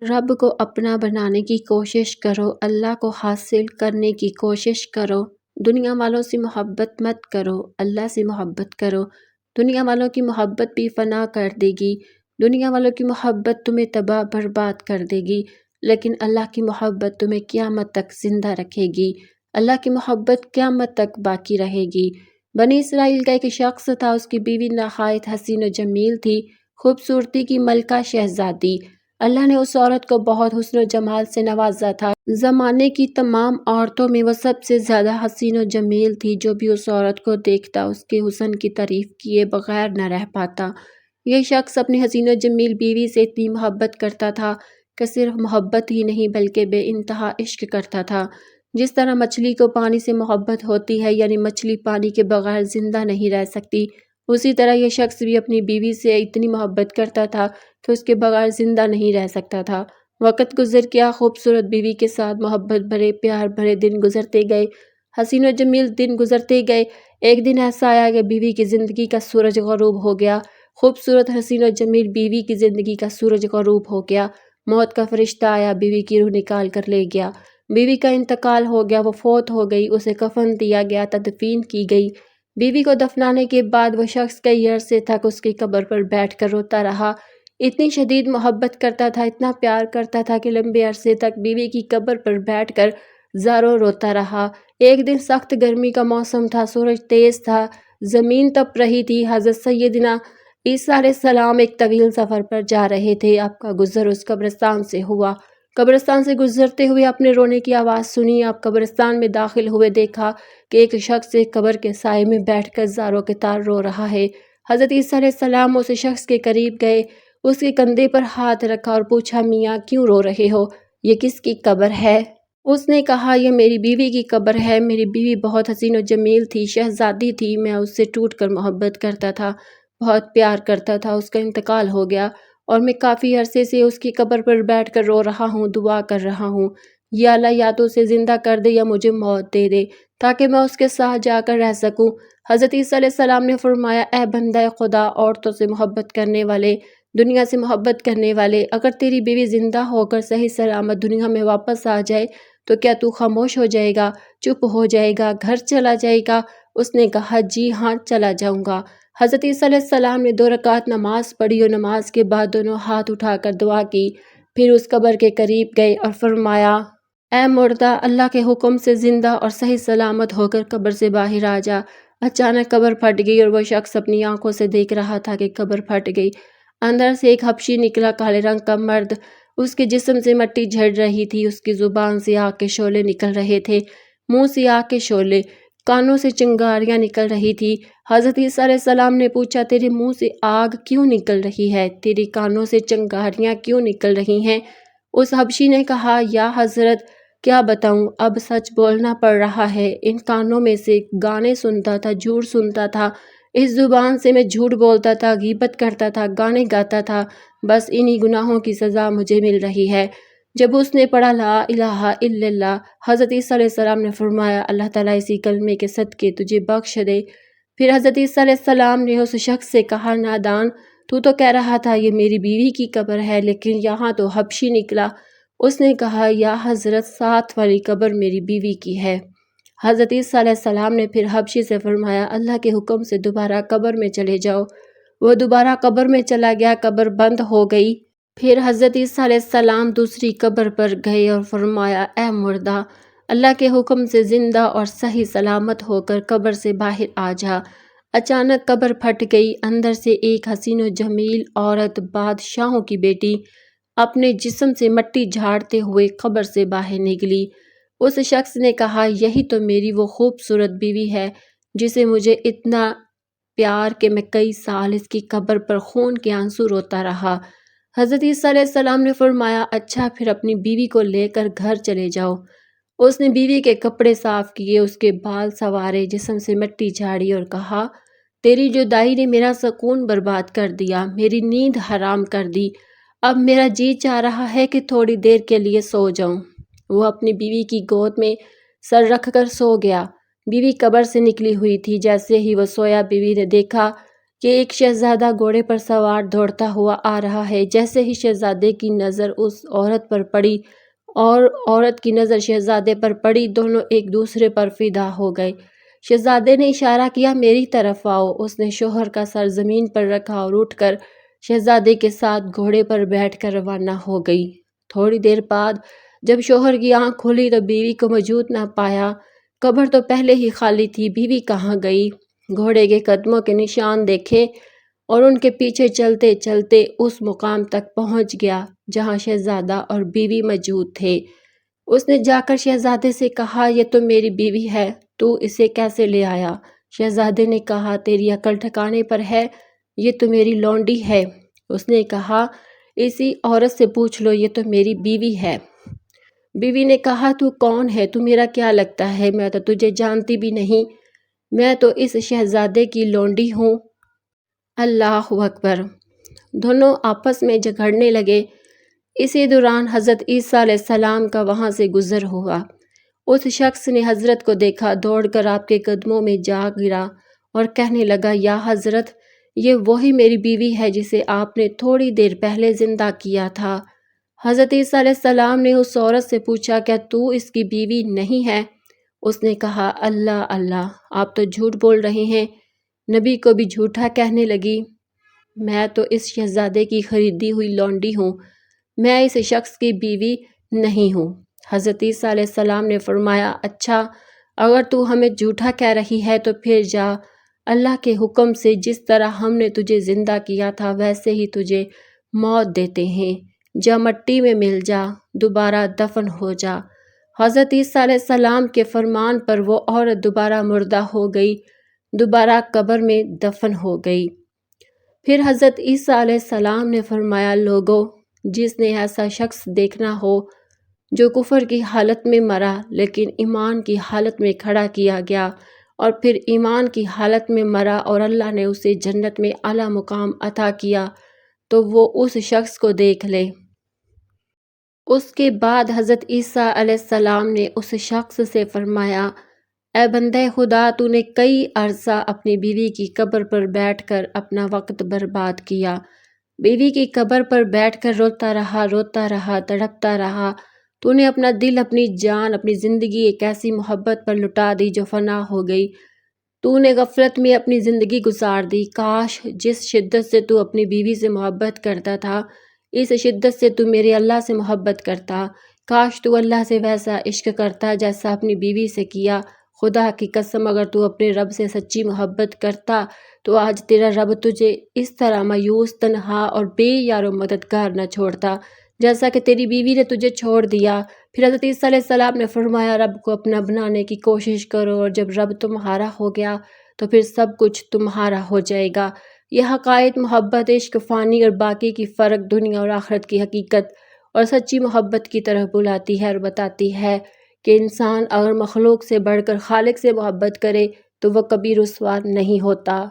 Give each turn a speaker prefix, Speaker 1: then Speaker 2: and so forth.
Speaker 1: رب کو اپنا بنانے کی کوشش کرو، اللہ کو حاصل کرنے کی کوشش کرو۔ دنیا والوں سے محبت مت کرو، اللہ سے محبت کرو۔ دنیا والوں کی محبت بھی فنا کر دے گی، دنیا والوں کی محبت تمہیں تباہ برباد کر دے گی، لیکن اللہ کی محبت تمہیں قیامت تک زندہ رکھے گی۔ اللہ کی محبت قیامت تک باقی رہے گی۔ بنی اسرائیل کا ایک شخص تھا، اس کی بیوی نہایت حسین و جمیل تھی، خوبصورتی کی ملکہ شہزادی۔ اللہ نے اس عورت کو بہت حسن و جمال سے نوازا تھا۔ زمانے کی تمام عورتوں میں وہ سب سے زیادہ حسین و جمیل تھی۔ جو بھی اس عورت کو دیکھتا اس کے حسن کی تعریف کیے بغیر نہ رہ پاتا۔ یہ شخص اپنی حسین و جمیل بیوی سے اتنی محبت کرتا تھا کہ صرف محبت ہی نہیں بلکہ بے انتہا عشق کرتا تھا۔ جس طرح مچھلی کو پانی سے محبت ہوتی ہے، یعنی مچھلی پانی کے بغیر زندہ نہیں رہ سکتی، اسی طرح یہ شخص بھی اپنی بیوی سے اتنی محبت کرتا تھا کہ اس کے بغیر زندہ نہیں رہ سکتا تھا۔ وقت گزر گیا، خوبصورت بیوی کے ساتھ محبت بھرے پیار بھرے دن گزرتے گئے، حسین و جمیل دن گزرتے گئے۔ ایک دن ایسا آیا کہ بیوی کی زندگی کا سورج غروب ہو گیا۔ خوبصورت حسین و جمیل بیوی کی زندگی کا سورج غروب ہو گیا۔ موت کا فرشتہ آیا، بیوی کی روح نکال کر لے گیا۔ بیوی کا انتقال ہو گیا، وہ فوت ہو گئی، اسے کفن دیا گیا، تدفین کی گئی۔ بیوی کو دفنانے کے بعد وہ شخص کئی عرصے تک اس کی قبر پر بیٹھ کر روتا رہا۔ اتنی شدید محبت کرتا تھا، اتنا پیار کرتا تھا کہ لمبے عرصے تک بیوی کی قبر پر بیٹھ کر زاروں روتا رہا۔ ایک دن سخت گرمی کا موسم تھا، سورج تیز تھا، زمین تپ رہی تھی۔ حضرت سیدنا عیسیٰ علیہ السلام ایک طویل سفر پر جا رہے تھے۔ آپ کا گزر اس قبرستان سے ہوا۔ قبرستان سے گزرتے ہوئے آپ نے رونے کی آواز سنی۔ آپ قبرستان میں داخل ہوئے، دیکھا کہ ایک شخص ایک قبر کے سائے میں بیٹھ کر زاروں کے تار رو رہا ہے۔ حضرت عیسیٰ علیہ السلام اس شخص کے قریب گئے، اس کے کندھے پر ہاتھ رکھا اور پوچھا، میاں کیوں رو رہے ہو؟ یہ کس کی قبر ہے؟ اس نے کہا، یہ میری بیوی کی قبر ہے۔ میری بیوی بہت حسین و جمیل تھی، شہزادی تھی، میں اس سے ٹوٹ کر محبت کرتا تھا، بہت پیار کرتا تھا۔ اس کا انتقال ہو گیا اور میں کافی عرصے سے اس کی قبر پر بیٹھ کر رو رہا ہوں، دعا کر رہا ہوں، یا اللہ یا تو اسے زندہ کر دے یا مجھے موت دے دے تاکہ میں اس کے ساتھ جا کر رہ سکوں۔ حضرت عیسیٰ علیہ السلام نے فرمایا، اے بندہ خدا، عورتوں سے محبت کرنے والے، دنیا سے محبت کرنے والے، اگر تیری بیوی زندہ ہو کر صحیح سلامت دنیا میں واپس آ جائے تو کیا تو خاموش ہو جائے گا، چپ ہو جائے گا، گھر چلا جائے گا؟ اس نے کہا، جی ہاں، چلا جاؤں گا۔ حضرت عیسیٰ علیہ السلام نے 2 رکعت نماز پڑھی اور نماز کے بعد دونوں ہاتھ اٹھا کر دعا کی، پھر اس قبر کے قریب گئے اور فرمایا، اے مردہ، اللہ کے حکم سے زندہ اور صحیح سلامت ہو کر قبر سے باہر آ جا۔ اچانک قبر پھٹ گئی اور وہ شخص اپنی آنکھوں سے دیکھ رہا تھا کہ قبر پھٹ گئی۔ اندر سے ایک حبشی نکلا، کالے رنگ کا مرد۔ اس کے جسم سے مٹی جھڑ رہی تھی، اس کی زبان سے آگ کے شعلے نکل رہے تھے، منہ سے آگ کے شعلے، کانوں سے چنگاریاں نکل رہی تھی۔ حضرت عیسیٰ علیہ السلام نے پوچھا، تیرے منہ سے آگ کیوں نکل رہی ہے؟ تیری کانوں سے چنگاریاں کیوں نکل رہی ہیں؟ اس حبشی نے کہا، یا حضرت، کیا بتاؤں، اب سچ بولنا پڑ رہا ہے۔ ان کانوں میں سے گانے سنتا تھا، جھوٹ سنتا تھا، اس زبان سے میں جھوٹ بولتا تھا، غیبت کرتا تھا، گانے گاتا تھا، بس انہی گناہوں کی سزا مجھے مل رہی ہے۔ جب اس نے پڑھا لا الہ الا اللہ، حضرت عیسیٰ علیہ السلام نے فرمایا، اللہ تعالیٰ اسی کلمے کے صدقے تجھے بخش دے۔ پھر حضرت عیسیٰ علیہ السلام نے اس شخص سے کہا، نادان، تو کہہ رہا تھا یہ میری بیوی کی قبر ہے، لیکن یہاں تو حبشی نکلا۔ اس نے کہا، یا حضرت، ساتھ والی قبر میری بیوی کی ہے۔ حضرت عیسیٰ علیہ السلام نے پھر حبشی سے فرمایا، اللہ کے حکم سے دوبارہ قبر میں چلے جاؤ۔ وہ دوبارہ قبر میں چلا گیا، قبر بند ہو گئی۔ پھر حضرت عیسیٰ علیہ السلام دوسری قبر پر گئے اور فرمایا، اے مردہ، اللہ کے حکم سے زندہ اور صحیح سلامت ہو کر قبر سے باہر آ جا۔ اچانک قبر پھٹ گئی، اندر سے ایک حسین و جمیل عورت، بادشاہوں کی بیٹی، اپنے جسم سے مٹی جھاڑتے ہوئے قبر سے باہر نکلی۔ اس شخص نے کہا، یہی تو میری وہ خوبصورت بیوی ہے جسے مجھے اتنا پیار کہ میں کئی سال اس کی قبر پر خون کے آنسو روتا رہا۔ حضرت عیسیٰ علیہ السلام نے فرمایا، اچھا، پھر اپنی بیوی کو لے کر گھر چلے جاؤ۔ اس نے بیوی کے کپڑے صاف کیے، اس کے بال سنوارے، جسم سے مٹی جھاڑی اور کہا، تیری جدائی نے میرا سکون برباد کر دیا، میری نیند حرام کر دی، اب میرا جی چاہ رہا ہے کہ تھوڑی دیر کے لیے سو جاؤں۔ وہ اپنی بیوی کی گود میں سر رکھ کر سو گیا۔ بیوی قبر سے نکلی ہوئی تھی، جیسے ہی وہ سویا، بیوی نے دیکھا کہ ایک شہزادہ گھوڑے پر سوار دوڑتا ہوا آ رہا ہے۔ جیسے ہی شہزادے کی نظر اس عورت پر پڑی اور عورت کی نظر شہزادے پر پڑی، دونوں ایک دوسرے پر فدا ہو گئے۔ شہزادے نے اشارہ کیا، میری طرف آؤ۔ اس نے شوہر کا سر زمین پر رکھا اور اٹھ کر شہزادے کے ساتھ گھوڑے پر بیٹھ کر روانہ ہو گئی۔ تھوڑی دیر بعد جب شوہر کی آنکھ کھلی تو بیوی کو موجود نہ پایا۔ قبر تو پہلے ہی خالی تھی، بیوی کہاں گئی؟ گھوڑے کے قدموں کے نشان دیکھے اور ان کے پیچھے چلتے چلتے اس مقام تک پہنچ گیا جہاں شہزادہ اور بیوی موجود تھے۔ اس نے جا کر شہزادے سے کہا، یہ تو میری بیوی ہے، تو اسے کیسے لے آیا؟ شہزادے نے کہا، تیری عقل ٹھکانے پر ہے، یہ تو میری لونڈی ہے۔ اس نے کہا، اسی عورت سے پوچھ لو، یہ تو میری بیوی ہے۔ بیوی نے کہا، تو کون ہے؟ تو میرا کیا لگتا ہے؟ میں تو تجھے جانتی بھی نہیں، میں تو اس شہزادے کی لونڈی ہوں۔ اللہ اکبر! دونوں آپس میں جھگڑنے لگے۔ اسی دوران حضرت عیسیٰ علیہ السلام کا وہاں سے گزر ہوا۔ اس شخص نے حضرت کو دیکھا، دوڑ کر آپ کے قدموں میں جا گرا اور کہنے لگا، یا حضرت، یہ وہی میری بیوی ہے جسے آپ نے تھوڑی دیر پہلے زندہ کیا تھا۔ حضرت عیسیٰ علیہ السلام نے اس عورت سے پوچھا، کیا تو اس کی بیوی نہیں ہے؟ اس نے کہا، اللہ اللہ، آپ تو جھوٹ بول رہے ہیں۔ نبی کو بھی جھوٹا کہنے لگی۔ میں تو اس شہزادے کی خریدی ہوئی لونڈی ہوں، میں اس شخص کی بیوی نہیں ہوں۔ حضرت عیسیٰ علیہ السلام نے فرمایا، اچھا، اگر تو ہمیں جھوٹا کہہ رہی ہے تو پھر جا، اللہ کے حکم سے جس طرح ہم نے تجھے زندہ کیا تھا ویسے ہی تجھے موت دیتے ہیں، جا مٹی میں مل جا، دوبارہ دفن ہو جا۔ حضرت عیسیٰ علیہ السلام کے فرمان پر وہ عورت دوبارہ مردہ ہو گئی، دوبارہ قبر میں دفن ہو گئی۔ پھر حضرت عیسیٰ علیہ السلام نے فرمایا، لوگو، جس نے ایسا شخص دیکھنا ہو جو کفر کی حالت میں مرا لیکن ایمان کی حالت میں کھڑا کیا گیا اور پھر ایمان کی حالت میں مرا اور اللہ نے اسے جنت میں اعلیٰ مقام عطا کیا، تو وہ اس شخص کو دیکھ لے۔ اس کے بعد حضرت عیسیٰ علیہ السلام نے اس شخص سے فرمایا، اے بندہ خدا، تو نے کئی عرصہ اپنی بیوی کی قبر پر بیٹھ کر اپنا وقت برباد کیا۔ بیوی کی قبر پر بیٹھ کر روتا رہا، تڑپتا رہا۔ تو نے اپنا دل، اپنی جان، اپنی زندگی ایک ایسی محبت پر لٹا دی جو فنا ہو گئی۔ تو نے غفلت میں اپنی زندگی گزار دی۔ کاش جس شدت سے تو اپنی بیوی سے محبت کرتا تھا، اس شدت سے تو میرے اللہ سے محبت کرتا۔ کاش تو اللہ سے ویسا عشق کرتا جیسا اپنی بیوی سے کیا۔ خدا کی قسم، اگر تو اپنے رب سے سچی محبت کرتا تو آج تیرا رب تجھے اس طرح مایوس، تنہا اور بے یار و مددگار نہ چھوڑتا جیسا کہ تیری بیوی نے تجھے چھوڑ دیا۔ پھر حضرت عیسیٰ علیہ السلام نے فرمایا، رب کو اپنا بنانے کی کوشش کرو، اور جب رب تمہارا ہو گیا تو پھر سب کچھ تمہارا ہو جائے گا۔ یہ حقائق محبت، عشق، فانی اور باقی کی فرق، دنیا اور آخرت کی حقیقت اور سچی محبت کی طرف بلاتی ہے اور بتاتی ہے کہ انسان اگر مخلوق سے بڑھ کر خالق سے محبت کرے تو وہ کبھی رسوا نہیں ہوتا۔